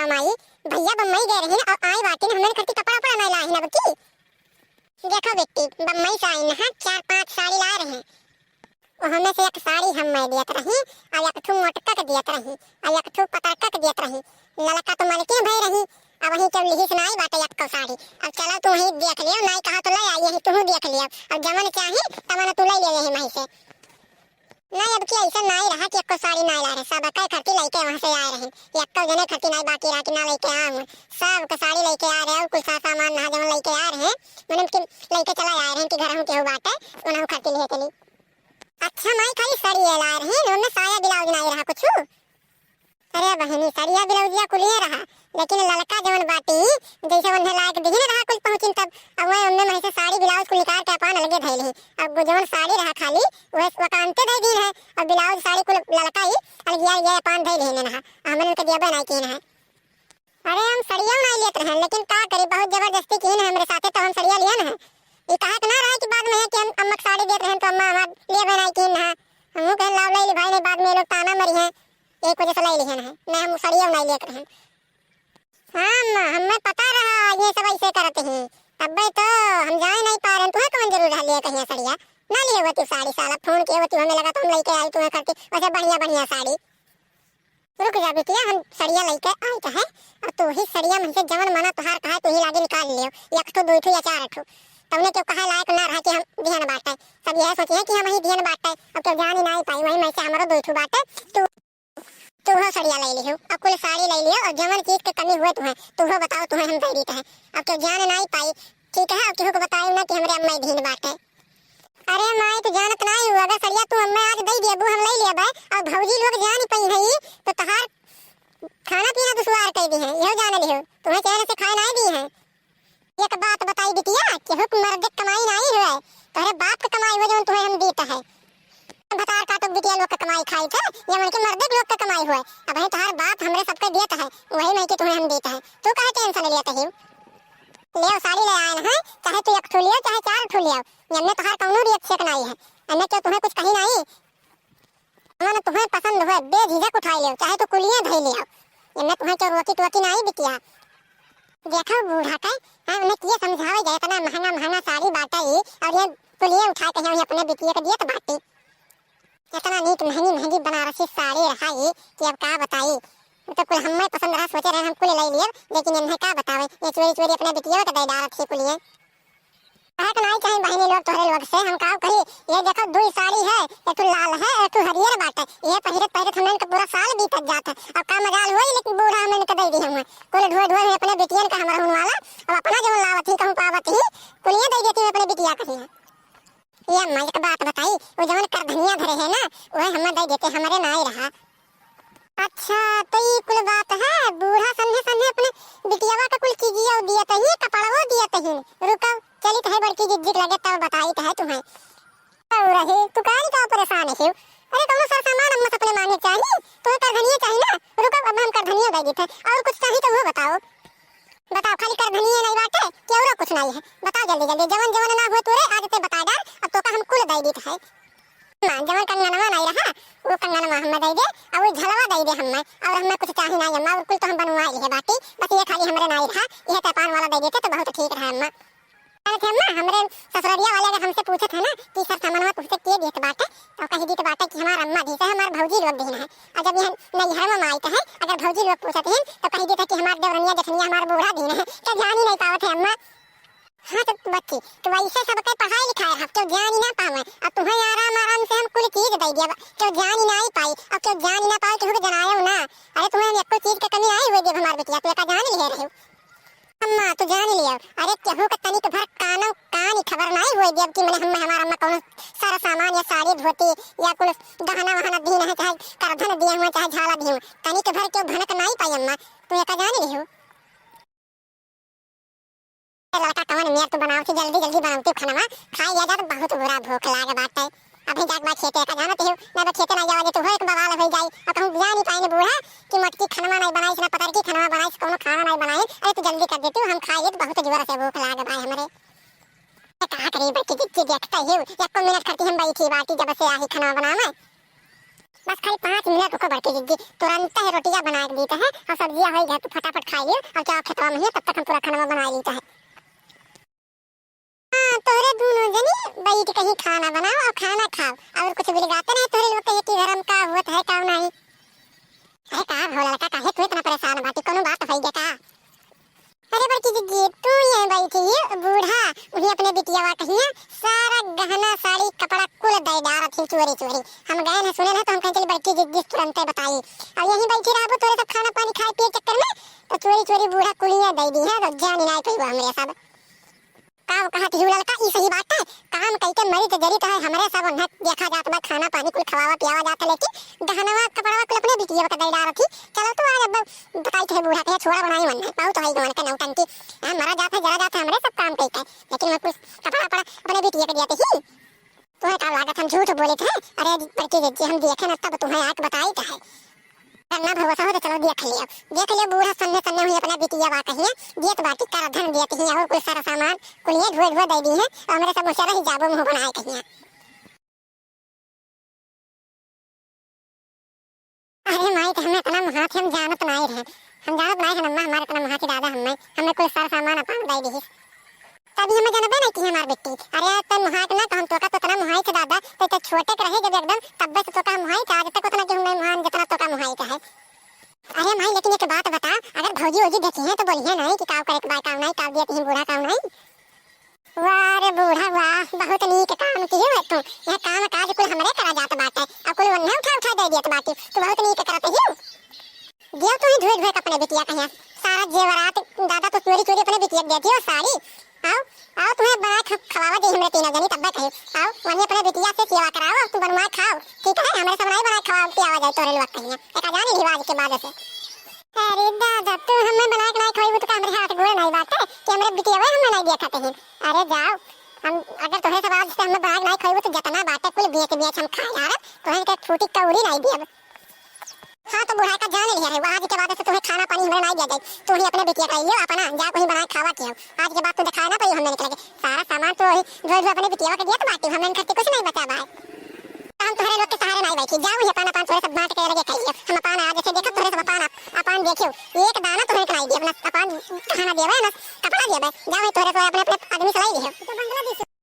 बताओ माई, भैया बम्बई गए रहे और आई बाटी ने हमने खर्ची कपड़ा पड़ा नहीं लाई ना बकी। देखो बेटी बम्बई से आई ना 4-5 साड़ी ला रहे हैं और हमें से एक साड़ी हम मैं दियत रही और एक ठू मोटका के दियत रही और एक ठू पतरका के दियत रही। ललका तो मालिक भई रही अब वही जब लिहिस नाई बाटे एक को साड़ी। अब चलो तू वही देख लियो नाई कहा तो ले आई है तू देख लियो अब जमन चाहे तमन तू ले ले मही से। नहीं अब की ऐसा नाई रहा कि एक को साड़ी नाई ला रहे सब कई खर्ची लेके वहां से आए रहे एक को जने खर्ची नाई बाकी रहा कि ना लेके आऊं सब का साड़ी लेके आ रहे और कुछ सामान ना जमन लेके आ रहे मैंने कि लेके चला आ रहे कि घर हम केहू बाटे उन्हें खर्ची ले चली। अच्छा माई खाली साड़ी ला रहे हैं उनमें साया ब्लाउज नहीं रहा कुछ। अरे बहनी साड़िया ब्लाउजिया कुल ही रहा लेकिन ललका जवन बाटी जैसे उन्हें लायक दिही रहा कुछ पहुंचिन तब अब वह उनमें मही से साड़ी ब्लाउज कुल निकाल के अपन अलगे धैली अब जवन साड़ी रहा खाली वह वकांते दे दी है और ब्लाउज साड़ी कुल ललका ही अलगिया ये अपन धैली है ना हमने उनके दिया नहीं की है। अरे हम सड़िया नहीं लेते हैं लेकिन का करी बहुत जबरदस्ती की है मेरे साथे तो हम सड़िया लिया ना ये कहा ना रहा कि बाद में है कि हम अम्मा साड़ी देते हैं तो अम्मा हमारे लिए बनाई की ना हम कह लाव ले भाई ने बाद में लोग ताना मरी हैं एक वजह से ले लिया है ना हम सड़िया नहीं लेते हैं। हाँ अम्मा हमें पता रहा ये सब ऐसे करते हैं तब तो हम जा नहीं पा रहे तुम्हें कौन जरूर लिए कहीं सड़िया ना लिए हुआ तू साड़ी साला फोन किए हुआ तू हमें लगा तो हम लेके आई तुम्हें करते वैसे बढ़िया बढ़िया साड़ी। रुक जा बेटिया हम सड़िया लेके आई तो है और तू ही सड़िया में से जवन मना तुहार कहा तू ही लागे निकाल लियो एक ठो दो ठो या चार ठो तुमने क्यों कहा लायक ना रहा कि हम ध्यान बांटे सब यह सोचे हैं कि हम ही ध्यान बांटे अब तो जान ही नहीं पाई वही में से हमारा दो ठो बांटे तू हो सड़िया ले लियो अब कुल साड़ी ले लियो और जवन चीज के कमी हुए तुम्हें तू हो बताओ तुम्हें हम दे देते हैं अब तो जान नहीं पाई ठीक है अब केहू को बताओ ना कि हमारे अम्मा ध्यान बांटे। अरे माई तू जानत नहीं हुआ अगर सड़िया तू अम्मा आज दे दिया हम ले लिया बे और भौजी लोग जान पई है तो तहार खाना पीना दुश्वार कर दी है यहो जान लियो तुम्हें चैन से खाए नहीं दी है। एक बात बताई बिटिया कि हुक्म मर्द कमाई नहीं हुए तोहरे बाप का कमाई हुए जो तुम्हें हम देता है बतार का तो बिटिया लोग का कमाई खाई थे ये मन के मर्द लोग का कमाई हुए अब है तुम्हारा बाप हमरे सबके देता है वही नहीं कि तुम्हें हम देता है तू काहे टेंशन लिया तही ले साड़ी ले आए हैं चाहे तू एक ठो लियो चाहे चार ठो लियो हमने तोहार कौनो भी अच्छे का नहीं है हमने क्यों तुम्हें कुछ कही नहीं हमने तुम्हें पसंद हुए बेझिझक उठा लियो चाहे तो कुलियां धई लियो हमने तुम्हें क्यों रोकी टोकी नहीं बिटिया। देखो बूढ़ा का हां उन्हें किए समझावे जाए इतना महंगा महंगा साड़ी बाटा ही और ये कुलियां उठा के हम अपने बिटिया के दिए तो बाटी इतना नीक महंगी महंगी बनारसी साड़ी रहा ये कि अब क्या बताई तो कुल हमें पसंद रहा सोचे रहे हम कुल ले लिए लेकिन इन्हें क्या बतावे ये चोरी चोरी अपने बिटिया के दे डाल थी कुलियां कहा तो नहीं चाहे बहनी लोग तोहरे लोग से हम कहा कही ये देखो दो साड़ी है एक तो लाल है एक तो हरियर बाटा ये पहिरत पहिरत हमने का पूरा साल बीत जाता और का मजाल हुई लेकिन बूढ़ा हमने इनका दे दी हम कुल ढोए ढोए अपने बिटिया का हमारा होने वाला और अपना जो लावत ही कहूं पावत ही कुलियां दे देती अपने बिटिया कही ये अम्मा एक बात बताई वो जवन कर धनिया धरे है ना वह हमें दे देते हमारे ना ही रहा। अच्छा तो ये कुल बात है बूढ़ा संधे संधे अपने बिटियावा का कुल चीजिया दिया तही कपड़वा दिया तही रुको चली तो है बड़की जिज्जिक लगे तब बताई तो है तुम्हें और रहे तू काली का परेशान है अरे कौन सा सामान अम्मा अपने मांगे चाहिए तो कर धनिया चाहिए ना रुको अब हम कर धनिया दे देते और कुछ चाहिए तो वो बताओ खाली कर धनिया नहीं बाटे क्या और कुछ नहीं है बताओ जल्दी जल्दी जवन जवन ना हो तोरे आज से बता डाल अब तो का हम कुल दे देते है जवन कंगनवा नहीं रहा वो कंगनवा हमें दे दे और वो झलवा दे दे हमें और हमें कुछ चाहिए नहीं अम्मा और कुल तो हम बनवा लिए बाटी बस ये खाली हमारे नहीं रहा ये तपान वाला दे देते तो बहुत ठीक रहा अम्मा। अरे थे अम्मा हमारे ससुरिया वाले अगर हमसे पूछे थे ना कि सर सामान तुझसे के दिए बाटे तो कही दी तो बाटे कि हमारा अम्मा दी है हमारे भौजी लोग देना है और जब यह नैहर में आई है अगर भौजी लोग पूछते हैं तो कही दी था कि हमारे देवरनिया जठनिया हमारा बूढ़ा देना है क्या जान ही नहीं पावत है अम्मा। हाँ तो बच्ची तो वैसे सबके पढ़ाई लिखाई है क्यों जान ही ना पावे अब तुम्हें आराम आराम से हम कुल चीज दे दिया क्यों जान ही नहीं पाई अब क्यों जान ही ना पाओ कि जनाया ना अरे तुम्हें एक कोई चीज की कमी आई हुई जब हमारे बेटिया तो जान ले रहे हो अम्मा तो जान लिया अरे केहू का तनिक भर कानो कान खबर नहीं हुई जब कि मैंने हम हमारा अम्मा कौन सारा सामान या साड़ी धोती या कुल गहना वहना दी है चाहे करधन दिए हुए चाहे झाला दी तनिक भर क्यों भनक नहीं पाई अम्मा तू एक जान ली हो लड़का कौन मेर तो बनाओ जल्दी जल्दी बनाओ खाना खाई जा तो बहुत बुरा भूख लागे बात है अभी जाके बात खेते का जानते हो ना खेते ना जावा तो हो एक बवाल हो जाई और कहूं जान नहीं पाएंगे बूढ़ा कि मटकी खाना नहीं बनाई ना पता की खाना बनाई कोनो खाना नहीं बनाई अरे तू जल्दी कर देती हम खाएंगे तो बहुत जोर से भूख लागे भाई हमारे कहा करी बच्ची जिज्जी देखता है एक मिनट करती हम बैठी बाटी जब से आही खाना बनावे बस खाली 5 मिनट रुको बड़की जिद्दी, तुरंत ही रोटियां बना के देता है और सब्जियां हो गई, तू फटाफट खा लियो और क्या खेतवा में है, तब तक हम पूरा खाना बना लेता है। हाँ तोरे दोनों जनी बैठ कहीं खाना बनाओ और खाना खाओ और कुछ बिगाड़ते नहीं, तोरे लोग के कि धर्म का होत है का नहीं। अरे का भोला लड़का काहे तू इतना परेशान बाटी, कोनो बात होई का? अरे बड़की जिद्दी तू यहीं बैठी है, बूढ़ा उन्हीं अपने बिटियावा कहिए सारा गहना साड़ी कपड़ा कुल दे डाल थी चोरी चोरी। हम गए ना सुने ना तो हम कहे चली बड़की जिद्दी तुरंत बताई, और यहीं बैठी रहो तोरे सब खाना पानी खाए पिए चक्कर में तो चोरी चोरी बूढ़ा कुलिया दे दी है, तो जान नहीं पाई हमरे सब काम कहा थी लड़का। ई सही बात है, काम कई के मरी तो जरी तो है हमरे सब न देखा जात बा, खाना पानी कुल खवावा पियावा जात, लेकिन गहनवा कपड़वा कुल अपने बिटिया का दे डाल थी। चलो तो आज अब बताई थे बूढ़ा के छोड़ा बनाई मन पाऊ तो है गवन के नौटंकी मरा जात है जरा जात हमरे सब काम कई के, लेकिन मैं कुछ कपड़ा पड़ा अपने बिटिया के दिया ही तो है का लागत हम झूठ बोले थे। अरे बड़की जी हम देखे न तब तुम्हें आके बताई था है करना भरोसा हो तो चलो देख लियो बूढ़ा सन्ने सन्ने हुई अपना बिटिया बात है दियत बाटी कर धन दियत ही और कुछ सारा सामान कुल ये धोए धोए दे दी है और मेरे सब मुशरा ही जाबो मुंह बनाए कहिए। अरे माई हमें इतना महात हम जानत नहीं रहे, हम जानत नहीं है नम्मा हमारे इतना महात दादा हमें कुछ सारा सामान अपन दे दी तभी हमें जानबे नहीं की हमार बेटी। अरे तो मुहात ना तो हम तो का तो इतना मुहाई थे दादा तो छोटे के रहे जब एकदम तब से तो का मुहाई था, आज तक उतना जो मैं मुहान जितना तो का मुहाई का है। अरे माई लेकिन एक बात बता, अगर भौजी ओजी देखी है तो बोलिए नहीं कि काव करे के बाय काव नहीं काव दिए तीन बूढ़ा काव नहीं। वाह रे बूढ़ा वाह, बहुत नीक काम किए हो तू, यह काम काज कुल हमरे करा जात बात है और कुल वन्ना उठा दे दियत बात तू बहुत नीक करत हियो। दियो तू ही धोए धोए अपने बिटिया कहिया सारा जेवरात दादा तो चोरी चोरी अपने बिटिया दे दियो सारी। आओ आओ तुम्हें बना खवावा दे हमरे तीन जनी तब कहियो आओ वही अपने बिटिया से सेवा कराओ तू बनवा खाओ ठीक है, हमरे सब नहीं बना खवाओ पियावा जाए तोरे लोग कहिया एक जानी रिवाज के बाद से। अरे दादा तू हमें बना के नहीं खाई तो हमरे हाथ गोड़ नहीं बात है कि हमरे बिटिया हमें नहीं दिया खाते हैं। अरे जाओ हम अगर तोहे सब आज से हमें बना के नहीं खाई तो जतना बात है कुल बेच बेच हम खा यार तोहे के फूटी कौड़ी नहीं दिया। हाँ तो बुढ़ा का जान लिया है आज के बाद से तुम्हें खाना पानी हमें नहीं दिया जाए, तू ही अपने बिटिया का लियो अपना जा कहीं बना खावा के आज के बाद तू दिखाना पड़ी हमने निकल के सारा सामान तो रोज अपने बिटिया का दिया तो बाटी हमने खर्चे कुछ नहीं बचा भाई। हम तुम्हारे लोग के सहारे नहीं बैठी जाओ अपन अपन थोड़े सब बांट के लगे खाइए हम अपन आज से देखो थोड़े सब अपन देखियो एक दाना तुम्हें नहीं दिया अपना अपन खाना दिया ना कपड़ा दिया जाओ थोड़े अपने अपने आदमी से लाई लियो।